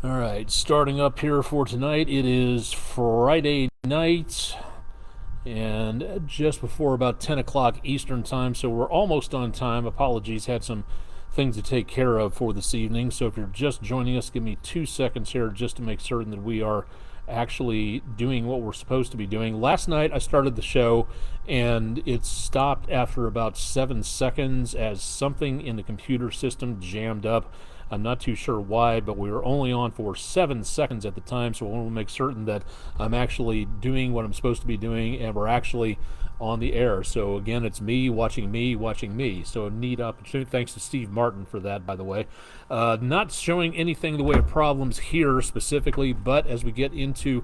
All right, starting up here for tonight, it is Friday night and just before about 10 o'clock Eastern time, so we're almost on time. Apologies, had some things to take care of for this evening, so if you're just joining us, give me 2 seconds here just to make certain that we are actually doing what we're supposed to be doing. Last night I started the show and it stopped after about 7 seconds as something in the computer system jammed up. I'm not too sure why, but we were only on for 7 seconds at the time, so I want to make certain that I'm actually doing what I'm supposed to be doing and we're actually on the air. So again, it's me watching me watching me. So a neat opportunity. Thanks to Steve Martin for that, by the way. Not showing anything in the way of problems here specifically, but as we get into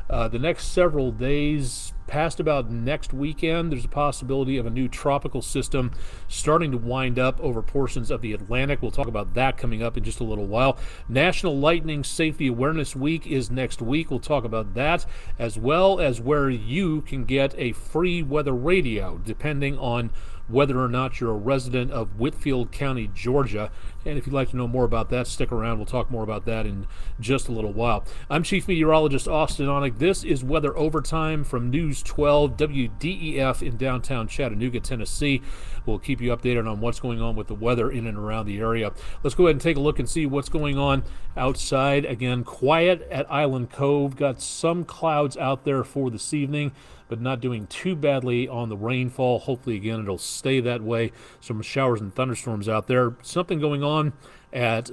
the next several days, past about next weekend, there's a possibility of a new tropical system starting to wind up over portions of the Atlantic. We'll talk about that coming up in just a little while. National Lightning Safety Awareness Week is next week. We'll talk about that, as well as where you can get a free weather radio, depending on whether or not you're a resident of Whitfield County, Georgia. And if you'd like to know more about that, stick around. We'll talk more about that in just a little while. I'm Chief Meteorologist Austin Onek. This is Weather Overtime from News 12 WDEF in downtown Chattanooga, Tennessee. We'll keep you updated on what's going on with the weather in and around the area. Let's go ahead and take a look and see what's going on outside. Again, quiet at Island Cove. Got some clouds out there for this evening, but not doing too badly on the rainfall. Hopefully, again, it'll stay that way. Some showers and thunderstorms out there. Something going on at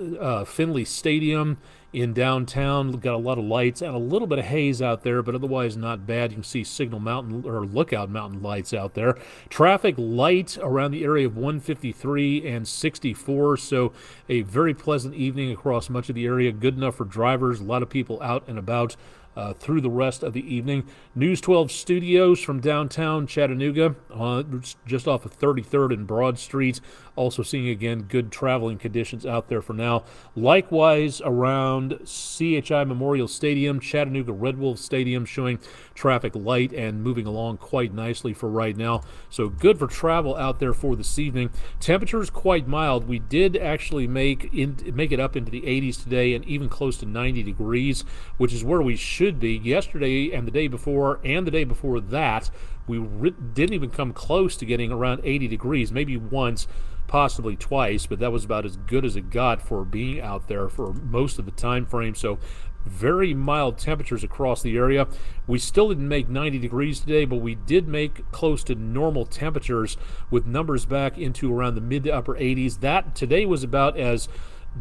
Finley Stadium in downtown. Got a lot of lights and a little bit of haze out there, but otherwise not bad. You can see Signal Mountain or Lookout Mountain lights out there. Traffic light around the area of 153 and 64, so a very pleasant evening across much of the area. Good enough for drivers. A lot of people out and about through the rest of the evening. News 12 studios from downtown Chattanooga, just off of 33rd and Broad Street. Also seeing, again, good traveling conditions out there for now. Likewise, around CHI Memorial Stadium, Chattanooga Red Wolf Stadium, showing traffic light and moving along quite nicely for right now. So good for travel out there for this evening. Temperatures quite mild. We did actually make it up into the 80s today and even close to 90 degrees, which is where we should be. Yesterday and the day before that, we didn't even come close to getting around 80 degrees, maybe once, possibly twice, but that was about as good as it got for being out there for most of the time frame. So very mild temperatures across the area. We still didn't make 90 degrees today, but we did make close to normal temperatures with numbers back into around the mid to upper 80s. That today was about as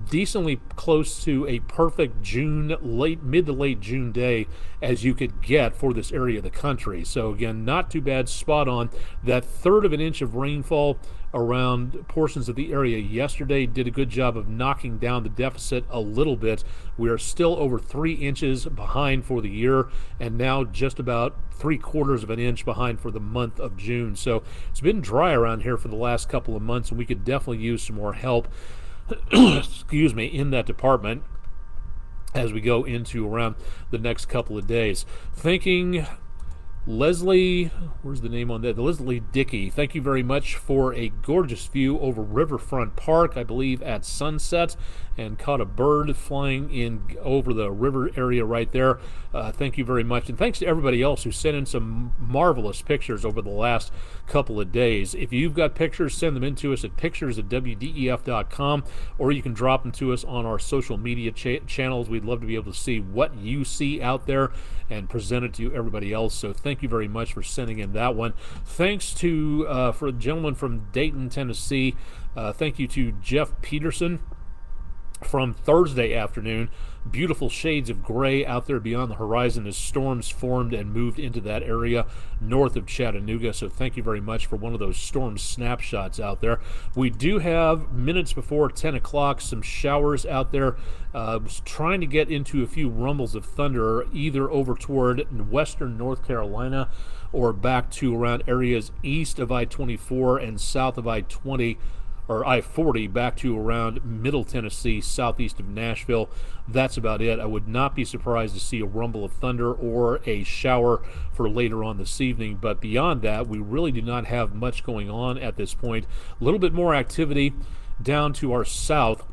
decently close to a perfect mid to late June day as you could get for this area of the country. So again, not too bad, spot on. That third of an inch of rainfall around portions of the area yesterday did a good job of knocking down the deficit a little bit. We are still over 3 inches behind for the year, and now just about 3/4 of an inch behind for the month of June. So it's been dry around here for the last couple of months, and we could definitely use some more help excuse me, in that department as we go into around the next couple of days. Thanking Leslie, where's the name on that? Leslie Dickey. Thank you very much for a gorgeous view over Riverfront Park, I believe at sunset, and caught a bird flying in over the river area right there. Thank you very much. And thanks to everybody else who sent in some marvelous pictures over the last couple of days. If you've got pictures, send them in to us at pictures@wdef.com, or you can drop them to us on our social media channels. We'd love to be able to see what you see out there and present it to everybody else. So thank you very much for sending in that one. Thanks to for a gentleman from Dayton, Tennessee. Thank you to Jeff Peterson from Thursday afternoon. Beautiful shades of gray out there beyond the horizon as storms formed and moved into that area north of Chattanooga. So thank you very much for one of those storm snapshots out there. We do have minutes before 10 o'clock some showers out there. Trying to get into a few rumbles of thunder either over toward western North Carolina or back to around areas east of I-24 and south of I-20 or I-40 back to around Middle Tennessee, southeast of Nashville. That's about it. I would not be surprised to see a rumble of thunder or a shower for later on this evening. But beyond that, we really do not have much going on at this point. A little bit more activity down to our south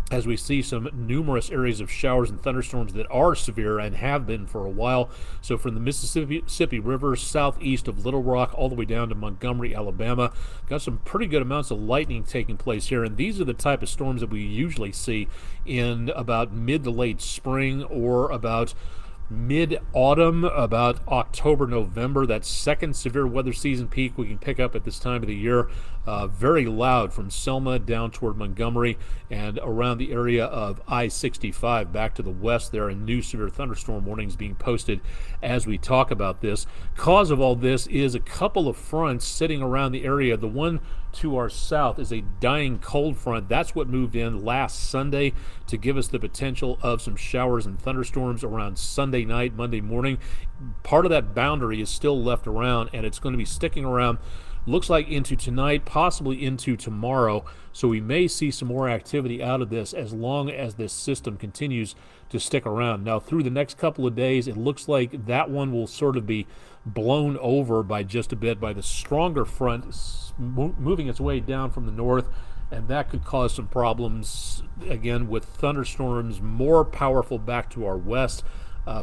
as we see some numerous areas of showers and thunderstorms that are severe and have been for a while. So from the Mississippi River southeast of Little Rock all the way down to Montgomery, Alabama, got some pretty good amounts of lightning taking place here. And these are the type of storms that we usually see in about mid to late spring or about mid-autumn, about October, November. That second severe weather season peak we can pick up at this time of the year. Very loud from Selma down toward Montgomery and around the area of I-65 back to the west there, and new severe thunderstorm warnings being posted as we talk about this. Cause of all this is a couple of fronts sitting around the area. The one to our south is a dying cold front. That's what moved in last Sunday to give us the potential of some showers and thunderstorms around Sunday night, Monday morning. Part of that boundary is still left around, and it's going to be sticking around, looks like, into tonight, possibly into tomorrow. So we may see some more activity out of this as long as this system continues to stick around. Now, through the next couple of days, it looks like that one will sort of be blown over by just a bit by the stronger front moving its way down from the north, and that could cause some problems again with thunderstorms more powerful back to our west.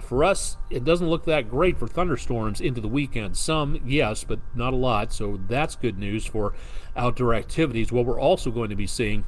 For us, it doesn't look that great for thunderstorms into the weekend. Some, yes, but not a lot, so that's good news for outdoor activities. What we're also going to be seeing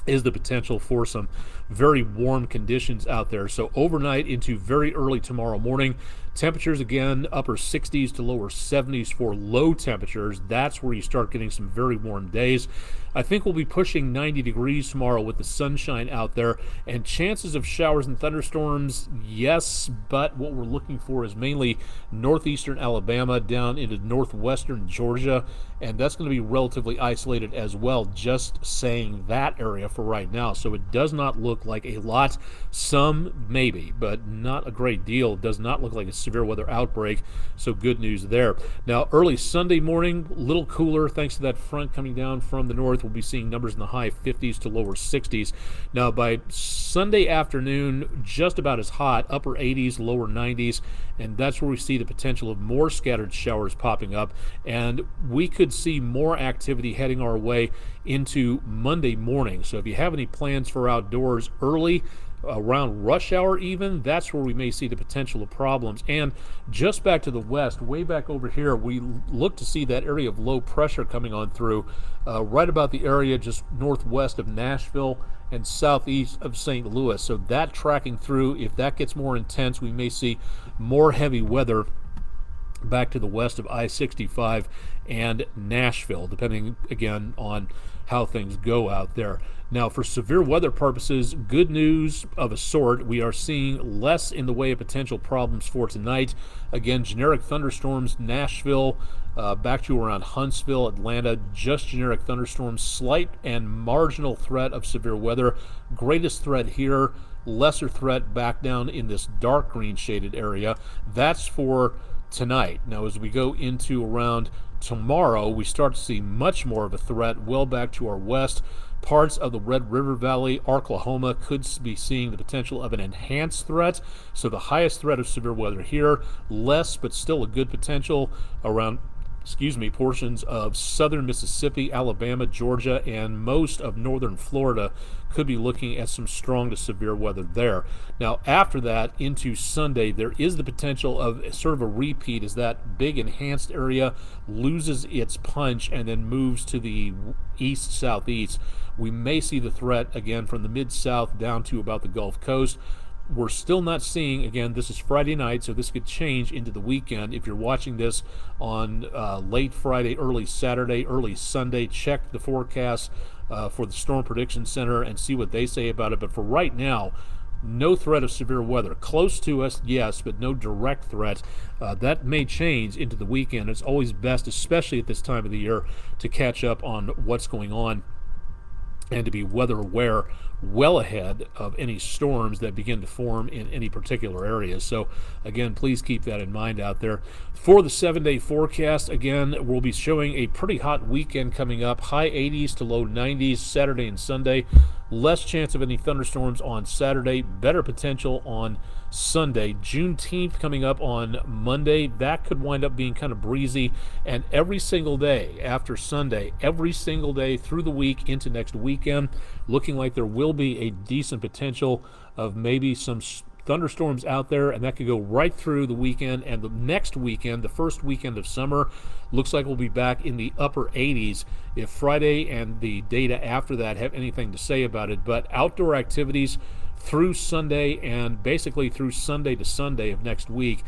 is the potential for some very warm conditions out there. So overnight into very early tomorrow morning, temperatures again upper 60s to lower 70s for low temperatures. That's where you start getting some very warm days. I think we'll be pushing 90 degrees tomorrow with the sunshine out there, and chances of showers and thunderstorms, yes, but what we're looking for is mainly northeastern Alabama down into northwestern Georgia, and that's going to be relatively isolated as well, just saying that area for right now. So it does not look like a lot. Some maybe, but not a great deal. It does not look like a severe weather outbreak, so good news there. Now, early Sunday morning, a little cooler thanks to that front coming down from the north. We'll be seeing numbers in the high 50s to lower 60s. Now, by Sunday afternoon, just about as hot, upper 80s, lower 90s, and that's where we see the potential of more scattered showers popping up, and we could see more activity heading our way into Monday morning. So if you have any plans for outdoors early, around rush hour even, that's where we may see the potential of problems. And just back to the west, way back over here, we look to see that area of low pressure coming on through right about the area just northwest of Nashville and southeast of St. Louis. So that tracking through, if that gets more intense, we may see more heavy weather back to the west of I-65 and Nashville, depending again on how things go out there. Now, for severe weather purposes, good news of a sort. We are seeing less in the way of potential problems for tonight. Again, generic thunderstorms, Nashville, back to around Huntsville, Atlanta, just generic thunderstorms, slight and marginal threat of severe weather. Greatest threat here, lesser threat back down in this dark green shaded area. That's for tonight. Now, as we go into around tomorrow, we start to see much more of a threat well back to our west. Parts of the Red River Valley, Oklahoma, could be seeing the potential of an enhanced threat. So the highest threat of severe weather here, less but still a good potential around portions of southern Mississippi, Alabama, Georgia, and most of northern Florida could be looking at some strong to severe weather there. Now, after that, into Sunday, there is the potential of sort of a repeat as that big enhanced area loses its punch and then moves to the east-southeast. We may see the threat again from the mid-south down to about the Gulf Coast. We're still not seeing, again, this is Friday night, so this could change into the weekend. If you're watching this on late Friday, early Saturday, early Sunday, check the forecast for the Storm Prediction Center and see what they say about it. But for right now, no threat of severe weather. Close to us, yes, but no direct threat. That may change into the weekend. It's always best, especially at this time of the year, to catch up on what's going on and to be weather aware well ahead of any storms that begin to form in any particular areas. So again, please keep that in mind out there. For the 7-day forecast, again, we'll be showing a pretty hot weekend coming up, high 80s to low 90s Saturday and Sunday. Less chance of any thunderstorms on Saturday, better potential on Sunday. Juneteenth coming up on Monday. That could wind up being kind of breezy. And every single day after Sunday, every single day through the week into next weekend, looking like there will be a decent potential of maybe some thunderstorms out there, and that could go right through the weekend. And the next weekend, the first weekend of summer, looks like we'll be back in the upper 80s if Friday and the data after that have anything to say about it. But outdoor activities through Sunday and basically through Sunday to Sunday of next week,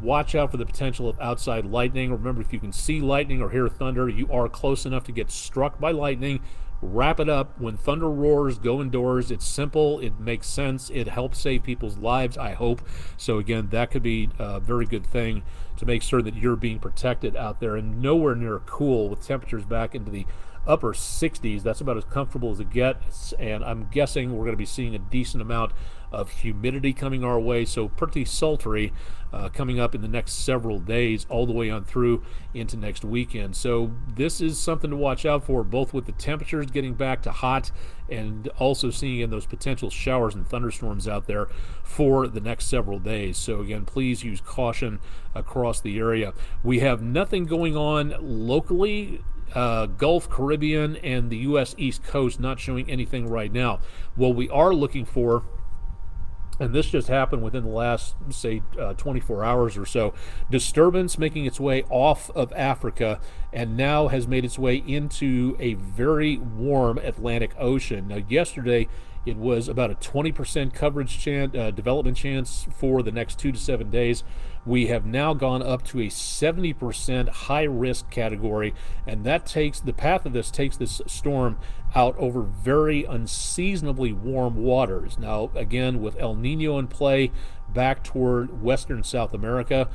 watch out for the potential of outside lightning. Remember, if you can see lightning or hear thunder, you are close enough to get struck by lightning. Wrap it up. When thunder roars, go indoors. It's simple. It makes sense. It helps save people's lives, I hope. So again, that could be a very good thing to make sure that you're being protected out there, and nowhere near cool with temperatures back into the upper 60s. That's about as comfortable as it gets, and I'm guessing we're going to be seeing a decent amount of humidity coming our way, so pretty sultry coming up in the next several days all the way on through into next weekend. So this is something to watch out for, both with the temperatures getting back to hot and also seeing in those potential showers and thunderstorms out there for the next several days. So again, please use caution across the area. We have nothing going on locally. Gulf, Caribbean, and the U.S. East Coast not showing anything right now. What we are looking for, and this just happened within the last, say, 24 hours or so, disturbance making its way off of Africa and now has made its way into a very warm Atlantic Ocean. Now, yesterday, it was about a 20% coverage chance, development chance for the next 2 to 7 days. We have now gone up to a 70% high risk category, and that takes the path of this takes this storm out over very unseasonably warm waters. Now, again, with El Nino in play back toward western South America,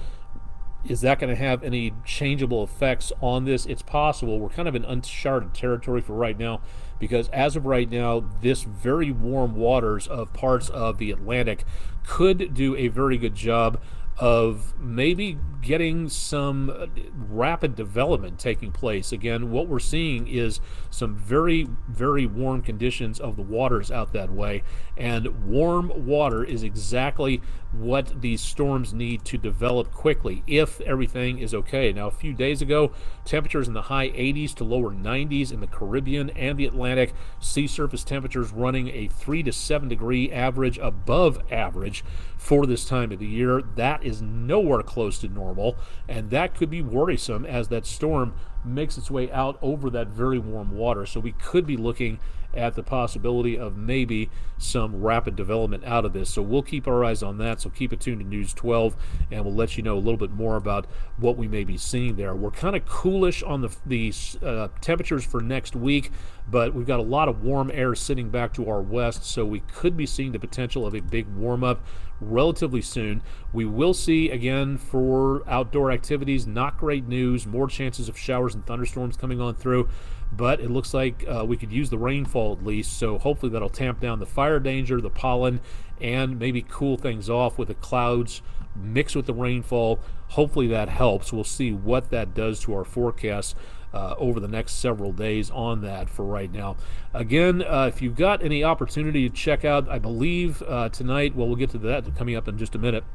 is that going to have any changeable effects on this? It's possible. We're kind of in uncharted territory for right now, because as of right now, this very warm waters of parts of the Atlantic could do a very good job of maybe getting some rapid development taking place. Again, what we're seeing is some very, very warm conditions of the waters out that way, and warm water is exactly what these storms need to develop quickly if everything is okay. Now, a few days ago, temperatures in the high 80s to lower 90s in the Caribbean and the Atlantic, sea surface temperatures running a 3 to 7 degree average above average for this time of the year. That is nowhere close to normal, and that could be worrisome as that storm makes its way out over that very warm water. So we could be looking at the possibility of maybe some rapid development out of this. So we'll keep our eyes on that. So keep it tuned to News 12, and we'll let you know a little bit more about what we may be seeing there. We're kind of coolish on the temperatures for next week, but we've got a lot of warm air sitting back to our west, so we could be seeing the potential of a big warm-up relatively soon. We will see, again, for outdoor activities, not great news, more chances of showers and thunderstorms coming on through, but it looks like we could use the rainfall at least, so hopefully that'll tamp down the fire danger, the pollen, and maybe cool things off with the clouds mixed with the rainfall. Hopefully that helps. We'll see what that does to our forecast over the next several days on that for right now. Again, if you've got any opportunity to check out, I believe tonight, well, we'll get to that coming up in just a minute.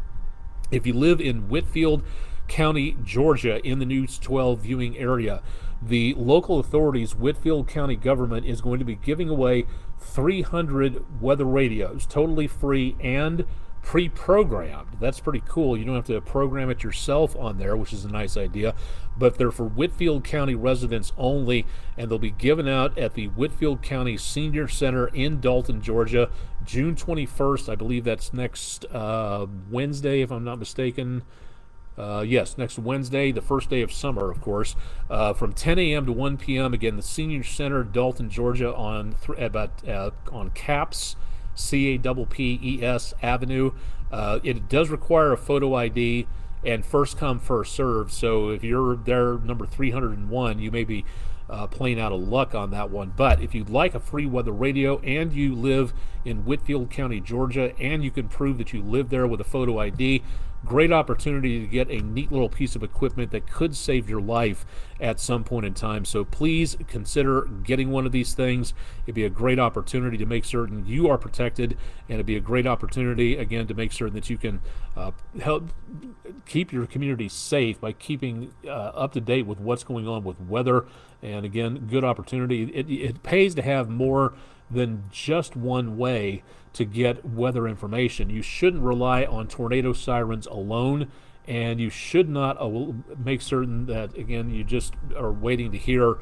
If you live in Whitfield County, Georgia, in the News 12 viewing area, the local authorities, Whitfield County government, is going to be giving away 300 weather radios, totally free and pre-programmed. That's pretty cool. You don't have to program it yourself on there, which is a nice idea, but they're for Whitfield County residents only, and they'll be given out at the Whitfield County Senior Center in Dalton, Georgia, June 21st. I believe that's next Wednesday, if I'm not mistaken. Yes, next Wednesday, the first day of summer, of course, from 10 a.m. to 1 p.m. Again, the Senior Center, Dalton, Georgia, on CAPS, CAPPES Avenue. It does require a photo ID and first come, first serve. So if you're there, number 301, you may be playing out of luck on that one. But if you'd like a free weather radio and you live in Whitfield County, Georgia, and you can prove that you live there with a photo ID, great opportunity to get a neat little piece of equipment that could save your life at some point in time. So please consider getting one of these things. It'd be a great opportunity to make certain you are protected, and it'd be a great opportunity, again, to make certain that you can help keep your community safe by keeping up to date with what's going on with weather. And again, good opportunity. It pays to have more than just one way to get weather information. You shouldn't rely on tornado sirens alone, and you should not make certain that, again, you just are waiting to hear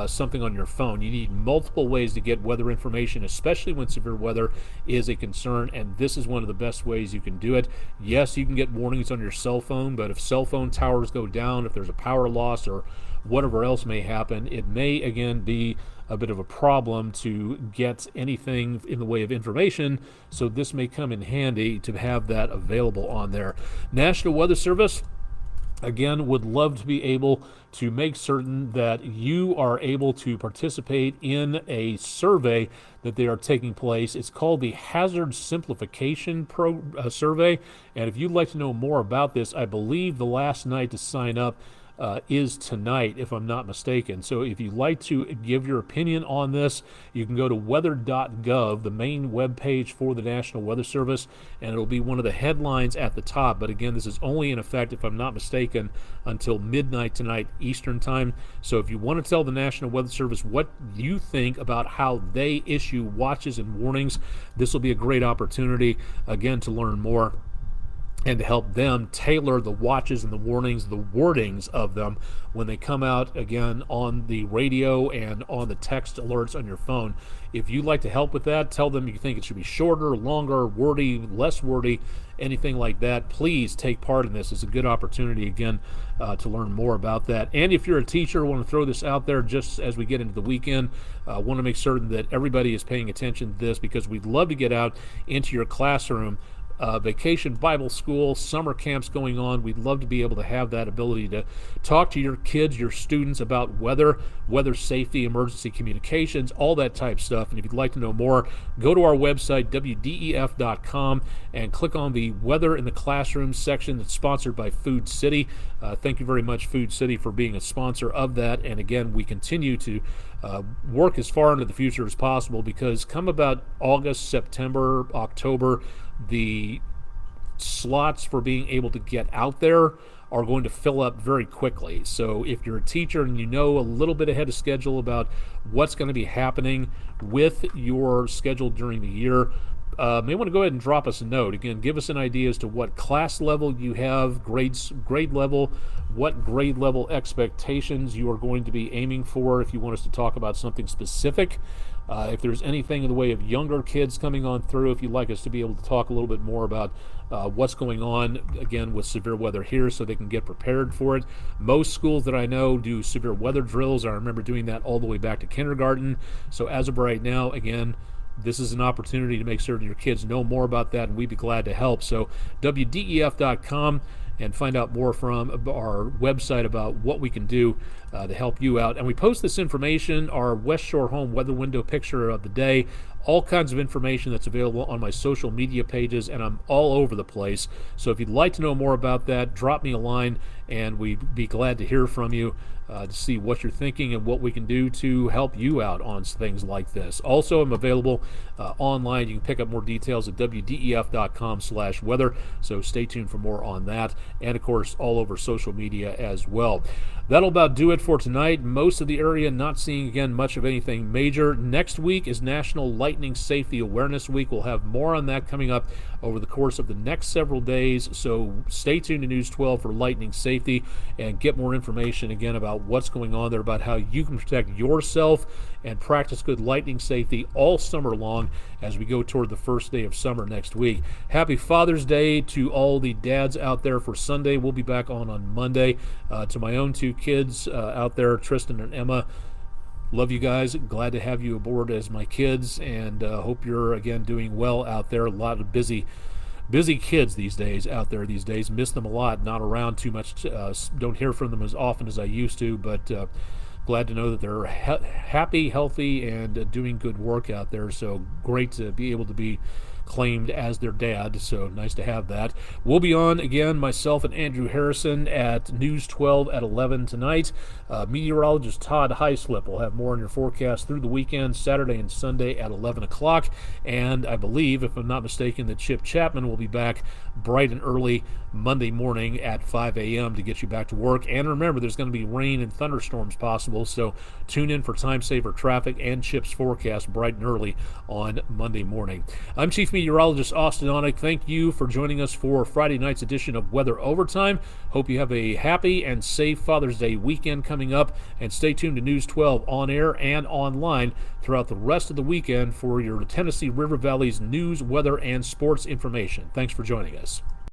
something on your phone. You need multiple ways to get weather information, especially when severe weather is a concern, and this is one of the best ways you can do it. Yes, you can get warnings on your cell phone, but if cell phone towers go down, if there's a power loss or whatever else may happen, it may, again, be a bit of a problem to get anything in the way of information, so this may come in handy to have that available on there. National Weather Service, again, would love to be able to make certain that you are able to participate in a survey that they are taking place. It's called the Hazard Simplification Survey, and if you'd like to know more about this, I believe the last night to sign up is tonight, if I'm not mistaken. So if you'd like to give your opinion on this, you can go to weather.gov, the main web page for the National Weather Service, and it'll be one of the headlines at the top. But again, this is only in effect, if I'm not mistaken, until midnight tonight Eastern time. So if you want to tell the National Weather Service what you think about how they issue watches and warnings, this will be a great opportunity, again, to learn more and to help them tailor the watches and the warnings, the wordings of them when they come out, again, on the radio and on the text alerts on your phone. If you'd like to help with that, tell them you think it should be shorter, longer, wordy, less wordy, anything like that. Please take part in this. It's a good opportunity, again, to learn more about that. And if you're a teacher, want to throw this out there just as we get into the weekend, want to make certain that everybody is paying attention to this, because we'd love to get out into your classroom. Vacation Bible school, summer camps going on. We'd love to be able to have that ability to talk to your kids, your students, about weather safety, emergency communications, all that type stuff. And if you'd like to know more, go to our website, wdef.com, and click on the Weather in the Classroom section that's sponsored by Food City. Thank you very much, Food City, for being a sponsor of that. And again, we continue to work as far into the future as possible, because come about August, September, October, the slots for being able to get out there are going to fill up very quickly. So if you're a teacher and you know a little bit ahead of schedule about what's going to be happening with your schedule during the year, may want to go ahead and drop us a note. Again, give us an idea as to what class level you have, grade level, what grade level expectations you are going to be aiming for if you want us to talk about something specific. If there's anything in the way of younger kids coming on through, if you'd like us to be able to talk a little bit more about what's going on, again, with severe weather here, so they can get prepared for it. Most schools that I know do severe weather drills. I remember doing that all the way back to kindergarten. So as of right now, again, this is an opportunity to make certain your kids know more about that, and we'd be glad to help. So wdef.com, and find out more from our website about what we can do to help you out. And we post this information, our West Shore Home Weather Window picture of the day, all kinds of information that's available on my social media pages, and I'm all over the place. So if you'd like to know more about that, drop me a line, and we'd be glad to hear from you to see what you're thinking and what we can do to help you out on things like this. Also, I'm available online. You can pick up more details at wdef.com/weather, so stay tuned for more on that, and of course all over social media as well. That'll about do it for tonight. Most of the area not seeing, again, much of anything major. Next week is National Lightning Safety Awareness Week. We'll have more on that coming up over the course of the next several days, so stay tuned to News 12 for lightning safety and get more information, again, about what's going on there, about how you can protect yourself and practice good lightning safety all summer long as we go toward the first day of summer next week. Happy Father's Day to all the dads out there for Sunday. We'll be back on Monday. To my own two kids out there, Tristan and Emma, love you guys. Glad to have you aboard as my kids, and hope you're, again, doing well out there. A lot of busy kids these days out there these days. Miss them a lot, not around too much, don't hear from them as often as I used to, but glad to know that they're happy, healthy, and doing good work out there. So great to be able to be claimed as their dad, so nice to have that. We'll be on again, myself and Andrew Harrison, at News 12 at 11 tonight. Meteorologist Todd Heislip will have more on your forecast through the weekend, Saturday and Sunday at 11 o'clock. And I believe, if I'm not mistaken, that Chip Chapman will be back bright and early Monday morning at 5 a.m. to get you back to work. And remember, there's going to be rain and thunderstorms possible, so tune in for time saver traffic and Chip's forecast bright and early on Monday morning. I'm Chief Meteorologist Austin Onek. Thank you for joining us for Friday night's edition of Weather Overtime. Hope you have a happy and safe Father's Day weekend coming up, and stay tuned to News 12 on air and online throughout the rest of the weekend for your Tennessee River Valley's news, weather, and sports information. Thanks for joining us.